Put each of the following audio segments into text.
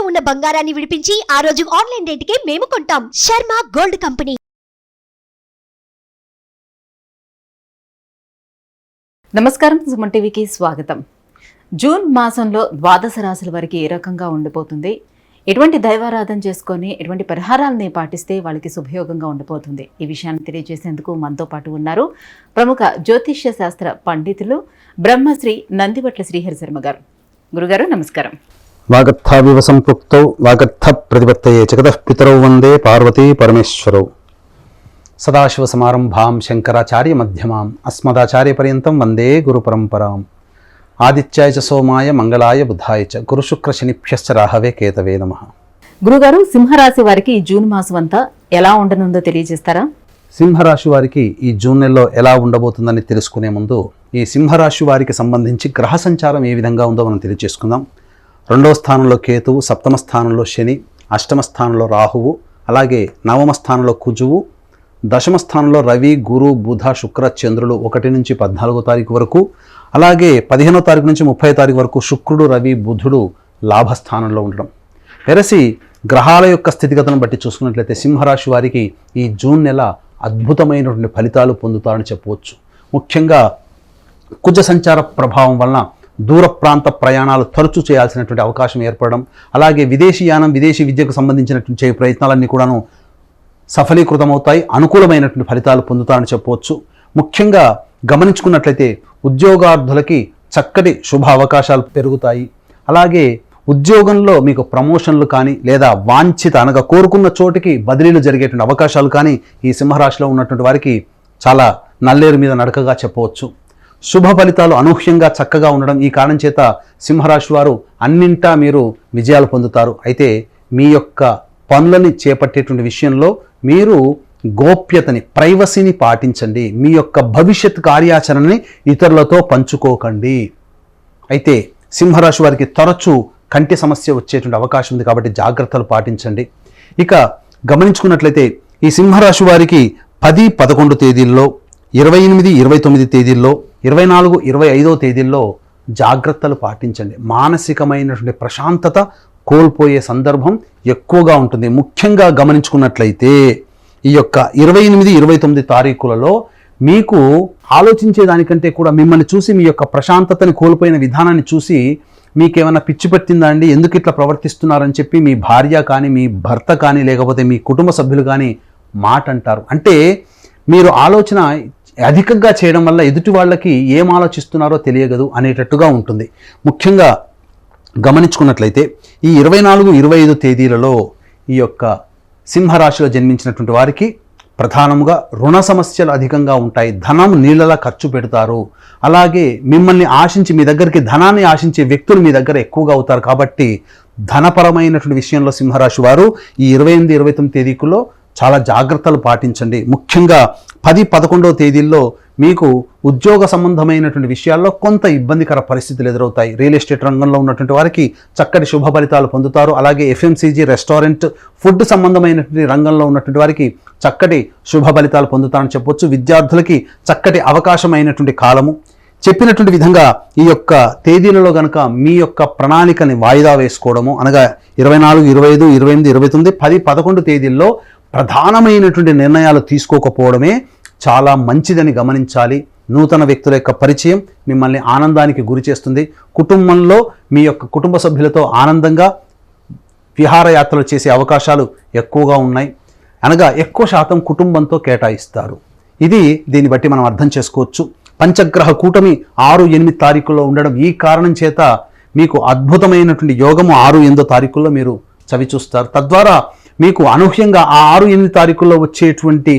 ఉన్న బంగారాన్ని విడిపించి ఆ రోజు ఆన్లైన్ రేటుకే మేము కొంటాం. Sharma gold company. నమస్కారం, సుమన్ టీవీకి స్వాగతం. జూన్ మాసంలో ద్వాదశ రాశుల వారికి ఏ రకంగా ఉండిపోతుంది, ఎటువంటి దైవారాధన చేసుకొని ఎటువంటి పరిహారాలని పాటిస్తే వాళ్ళకి శుభయోగంగా ఉండిపోతుంది, ఈ విషయాన్ని తెలియజేసేందుకు మనతో పాటు ఉన్నారు ప్రముఖ జ్యోతిష్య శాస్త్ర పండితులు బ్రహ్మశ్రీ నందివట్ల శ్రీహరి శర్మ గారు. గురుగారు నమస్కారం. వాగర్థావివ సంపృక్తౌ వాగర్థ ప్రతిపత్తయే జగతః పితరౌ వందే పార్వతీ పరమేశ్వరౌ. సదాశివ సమారంభాం శంకరాచార్య మధ్యమాం అస్మదాచార్య పర్యంతం వందే గురు పరంపరాం. ఆదిత్యాయ చ సోమాయ మంగళాయ బుధాయ చ గురు శుక్ర శనిభ్యశ్చ రాహవే కేతవే నమః. గురుగారు, సింహరాశి వారికి ఈ జూన్ మాసం అంతా ఎలా ఉండనుందో తెలియజేస్తారా? సింహరాశి వారికి ఈ జూన్ నెలలో ఎలా ఉండబోతుందని తెలుసుకునే ముందు ఈ సింహరాశి వారికి సంబంధించి గ్రహ సంచారం ఏ విధంగా ఉందో మనం తెలియజేసుకుందాం. 2వ స్థానంలో కేతువు, 7వ స్థానంలో శని, 8వ స్థానంలో రాహువు, అలాగే 9వ స్థానంలో కుజువు, 10వ స్థానంలో రవి, గురు, బుధ, శుక్ర, చంద్రులు 1 నుంచి 14వ తారీఖు వరకు, అలాగే 15వ తారీఖు నుంచి 30వ తారీఖు వరకు శుక్రుడు, రవి, బుధుడు లాభస్థానంలో ఉండడం. వెరసి గ్రహాల యొక్క స్థితిగతులను బట్టి చూసుకున్నట్లయితే సింహరాశి వారికి ఈ జూన్ నెల అద్భుతమైనటువంటి ఫలితాలు పొందుతారని చెప్పవచ్చు. ముఖ్యంగా కుజ సంచార ప్రభావం వలన దూర ప్రాంత ప్రయాణాలు తరచూ చేయాల్సినటువంటి అవకాశం ఏర్పడడం, అలాగే విదేశీయానం, విదేశీ విద్యకు సంబంధించినటువంటి చేయ ప్రయత్నాలన్నీ కూడాను సఫలీకృతమవుతాయి. అనుకూలమైనటువంటి ఫలితాలు పొందుతారని చెప్పవచ్చు. ముఖ్యంగా గమనించుకున్నట్లయితే ఉద్యోగార్థులకి చక్కటి శుభ అవకాశాలు పెరుగుతాయి. అలాగే ఉద్యోగంలో మీకు ప్రమోషన్లు కానీ లేదా వాంఛిత అనగా కోరుకున్న చోటికి బదిలీలు జరిగేటువంటి అవకాశాలు కానీ ఈ సింహరాశిలో ఉన్నటువంటి వారికి చాలా నల్లేరు మీద నడకగా చెప్పవచ్చు. శుభ ఫలితాలు అనూహ్యంగా చక్కగా ఉండడం, ఈ కారణం చేత సింహరాశి వారు అన్నింటా మీరు విజయాలు పొందుతారు. అయితే మీ యొక్క పనులని చేపట్టేటువంటి విషయంలో మీరు గోప్యతని, ప్రైవసీని పాటించండి. మీ యొక్క భవిష్యత్ కార్యాచరణని ఇతరులతో పంచుకోకండి. అయితే సింహరాశి వారికి తరచూ కంటి సమస్య వచ్చేటువంటి అవకాశం ఉంది కాబట్టి జాగ్రత్తలు పాటించండి. ఇక గమనించుకున్నట్లయితే ఈ సింహరాశి వారికి 10, 11 తేదీల్లో, 28, 29 తేదీల్లో, 24, 25 తేదీల్లో జాగ్రత్తలు పాటించండి. మానసికమైనటువంటి ప్రశాంతత కోల్పోయే సందర్భం ఎక్కువగా ఉంటుంది. ముఖ్యంగా గమనించుకున్నట్లయితే ఈ యొక్క 28, 29 తారీఖులలో మీకు ఆలోచించే దానికంటే కూడా మిమ్మల్ని చూసి మీ యొక్క ప్రశాంతతని కోల్పోయిన విధానాన్ని చూసి మీకేమైనా పిచ్చి పట్టిందా అండి, ఎందుకు ఇట్లా ప్రవర్తిస్తున్నారని చెప్పి మీ భార్య కానీ, మీ భర్త కానీ, లేకపోతే మీ కుటుంబ సభ్యులు కానీ మాట అంటారు. అంటే మీరు ఆలోచన అధికంగా చేయడం వల్ల ఎదుటి వాళ్ళకి ఏం ఆలోచిస్తున్నారో తెలియదు అనేటట్టుగా ఉంటుంది. ముఖ్యంగా గమనించుకున్నట్లయితే ఈ 24, 25 తేదీలలో ఈ యొక్క సింహరాశిలో జన్మించినటువంటి వారికి ప్రధానంగా రుణ సమస్యలు అధికంగా ఉంటాయి. ధనం నీళ్ళలా ఖర్చు పెడతారు. అలాగే మిమ్మల్ని ఆశించి, మీ దగ్గరికి ధనాన్ని ఆశించే వ్యక్తులు మీ దగ్గర ఎక్కువగా అవుతారు. కాబట్టి ధనపరమైనటువంటి విషయంలో సింహరాశి వారు ఈ 28, 29 తేదీకుల్లో చాలా జాగ్రత్తలు పాటించండి. ముఖ్యంగా 10, 11 తేదీల్లో మీకు ఉద్యోగ సంబంధమైనటువంటి విషయాల్లో కొంత ఇబ్బందికర పరిస్థితులు ఎదురవుతాయి. రియల్ ఎస్టేట్ రంగంలో ఉన్నటువంటి వారికి చక్కటి శుభ ఫలితాలు పొందుతారు. అలాగే FMCG, రెస్టారెంట్, ఫుడ్ సంబంధమైనటువంటి రంగంలో ఉన్నటువంటి వారికి చక్కటి శుభ ఫలితాలు పొందుతారని చెప్పొచ్చు. విద్యార్థులకి చక్కటి అవకాశమైనటువంటి కాలము. చెప్పినటువంటి విధంగా ఈ యొక్క తేదీలలో కనుక మీ యొక్క ప్రణాళికని వాయిదా వేసుకోవడము, అనగా 24, 25, 28, 29, 10, 11 తేదీల్లో ప్రధానమైనటువంటి నిర్ణయాలు తీసుకోకపోవడమే చాలా మంచిదని గమనించాలి. నూతన వ్యక్తుల యొక్క పరిచయం మిమ్మల్ని ఆనందానికి గురి చేస్తుంది. కుటుంబంలో మీ యొక్క కుటుంబ సభ్యులతో ఆనందంగా విహారయాత్రలు చేసే అవకాశాలు ఎక్కువగా ఉన్నాయి. అనగా ఎక్కువ శాతం కుటుంబంతో కేటాయిస్తారు. దీన్ని బట్టి మనం అర్థం చేసుకోవచ్చు. పంచగ్రహ కూటమి 6, 8 తారీఖుల్లో ఉండడం, ఈ కారణం చేత మీకు అద్భుతమైనటువంటి యోగము 6, 8 తారీఖుల్లో మీరు చవి చూస్తారు. తద్వారా మీకు అనూహ్యంగా ఆ 6, 8 తారీఖుల్లో వచ్చేటువంటి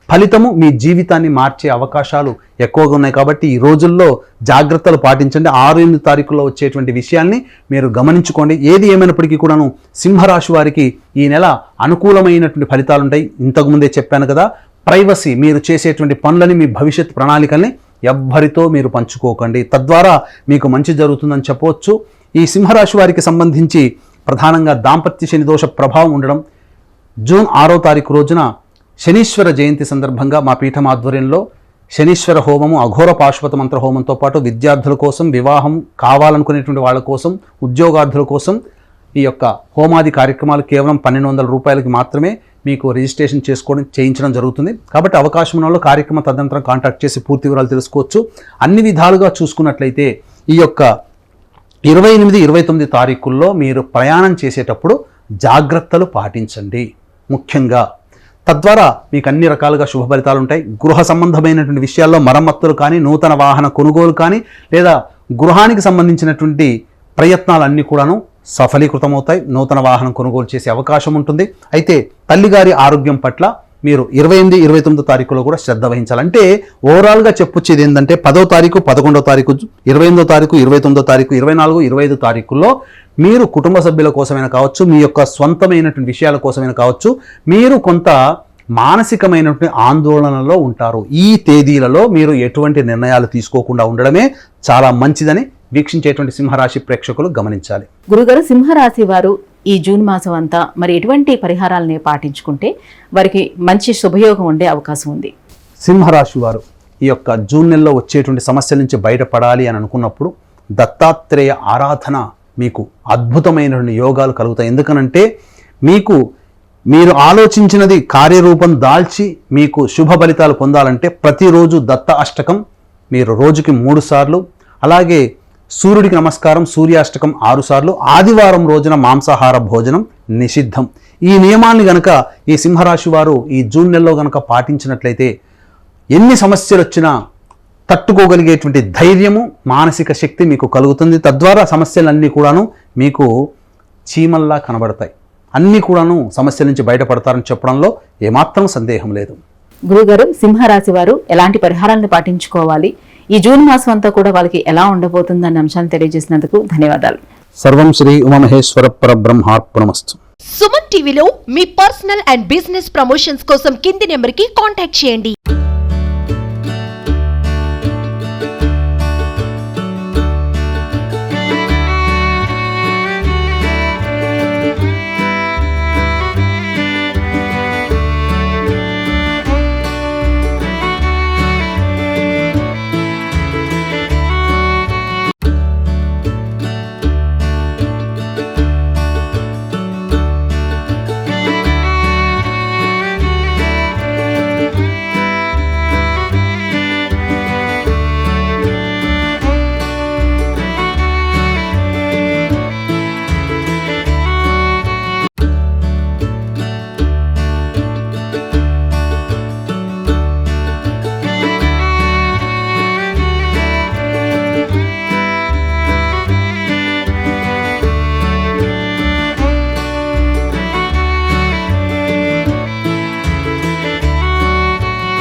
ఫలితము మీ జీవితాన్ని మార్చే అవకాశాలు ఎక్కువగా ఉన్నాయి. కాబట్టి ఈ రోజుల్లో జాగ్రత్తలు పాటించండి. 6, 8 తారీఖుల్లో వచ్చేటువంటి విషయాల్ని మీరు గమనించుకోండి. ఏది ఏమైనప్పటికీ కూడాను సింహరాశి వారికి ఈ నెల అనుకూలమైనటువంటి ఫలితాలు ఉంటాయి. ఇంతకుముందే చెప్పాను కదా, ప్రైవసీ, మీరు చేసేటువంటి పనులని, మీ భవిష్యత్ ప్రణాళికల్ని ఎవ్వరితో మీరు పంచుకోకండి. తద్వారా మీకు మంచి జరుగుతుందని చెప్పవచ్చు. ఈ సింహరాశి వారికి సంబంధించి ప్రధానంగా దాంపత్య శని దోష ప్రభావం ఉండడం, జూన్ 6వ తారీఖు రోజున శనీశ్వర జయంతి సందర్భంగా మా పీఠం ఆధ్వర్యంలో శనీశ్వర హోమము, అఘోర పాశుపత మంత్ర హోమంతో పాటు విద్యార్థుల కోసం, వివాహం కావాలనుకునేటువంటి వాళ్ళ కోసం, ఉద్యోగార్థుల కోసం ఈ యొక్క హోమాది కార్యక్రమాలు కేవలం 1200 రూపాయలకి మాత్రమే మీకు రిజిస్ట్రేషన్ చేయించడం జరుగుతుంది. కాబట్టి అవకాశం ఉన్న వాళ్ళు కార్యక్రమ తదనంతరం కాంటాక్ట్ చేసి పూర్తి వివరాలు తెలుసుకోవచ్చు. అన్ని విధాలుగా చూసుకున్నట్లయితే ఈ యొక్క 28, 29 తారీఖుల్లో మీరు ప్రయాణం చేసేటప్పుడు జాగ్రత్తలు పాటించండి ముఖ్యంగా. తద్వారా మీకు అన్ని రకాలుగా శుభ ఫలితాలు ఉంటాయి. గృహ సంబంధమైనటువంటి విషయాల్లో మరమ్మతులు కానీ, నూతన వాహన కొనుగోలు కానీ, లేదా గృహానికి సంబంధించినటువంటి ప్రయత్నాలన్నీ కూడాను సఫలీకృతమవుతాయి. నూతన వాహనం కొనుగోలు చేసే అవకాశం ఉంటుంది. అయితే తల్లిగారి ఆరోగ్యం పట్ల మీరు 28, 29 తారీఖులో కూడా శ్రద్ధ వహించాలంటే ఓవరాల్గా చెప్పొచ్చేది ఏంటంటే 10వ తారీఖు, 11వ తారీఖు, 28వ తారీఖు, 29వ తారీఖు, 24, 25 తారీఖుల్లో మీరు కుటుంబ సభ్యుల కోసమైనా కావచ్చు, మీ యొక్క స్వంతమైనటువంటి విషయాల కోసమైనా కావచ్చు, మీరు కొంత మానసికమైనటువంటి ఆందోళనలో ఉంటారు. ఈ తేదీలలో మీరు ఎటువంటి నిర్ణయాలు తీసుకోకుండా ఉండడమే చాలా మంచిదని వీక్షించేటువంటి సింహరాశి ప్రేక్షకులు గమనించాలి. గురుగారు, సింహరాశి వారు ఈ జూన్ మాసం అంతా మరి ఎటువంటి పరిహారాలని పాటించుకుంటే వారికి మంచి శుభయోగం ఉండే అవకాశం ఉంది? సింహరాశి వారు ఈ యొక్క జూన్ నెలలో వచ్చేటువంటి సమస్యల నుంచి బయటపడాలి అని అనుకున్నప్పుడు దత్తాత్రేయ ఆరాధన మీకు అద్భుతమైనటువంటి యోగాలు కలుగుతాయి. ఎందుకనంటే మీరు ఆలోచించినది కార్యరూపం దాల్చి మీకు శుభ ఫలితాలు పొందాలంటే ప్రతిరోజు దత్త అష్టకం మీరు రోజుకి 3 సార్లు, అలాగే సూర్యుడికి నమస్కారం సూర్యాష్టకం 6 సార్లు, ఆదివారం రోజున మాంసాహార భోజనం నిషిద్ధం. ఈ నియమాన్ని గనక ఈ సింహరాశి వారు ఈ జూన్ నెలలో గనక పాటించినట్లయితే ఎన్ని సమస్యలు వచ్చినా తట్టుకోగలిగేటువంటి ధైర్యము, మానసిక శక్తి మీకు కలుగుతుంది. తద్వారా సమస్యలన్నీ కూడాను మీకు చీమల్లా కనబడతాయి. అన్నీ కూడాను సమస్యల నుంచి బయటపడతారని చెప్పడంలో ఏమాత్రం సందేహం లేదు. గురుగారు, సింహరాశి వారు ఎలాంటి పరిహారాలను పాటించుకోవాలి, ఈ జూన్ మాసం అంతా కూడా వాళ్ళకి ఎలా ఉండబోతుందన్న అంశాన్ని తెలియజేసినందుకు ధన్యవాదాలు. సర్వం శ్రీ ఉమామహేశ్వర పరబ్రహ్మార్పణమస్తు. సుమన్ టీవీలో మీ పర్సనల్ అండ్ బిజినెస్ ప్రమోషన్స్ కోసం కింది నెంబర్కి కాంటాక్ట్ చేయండి.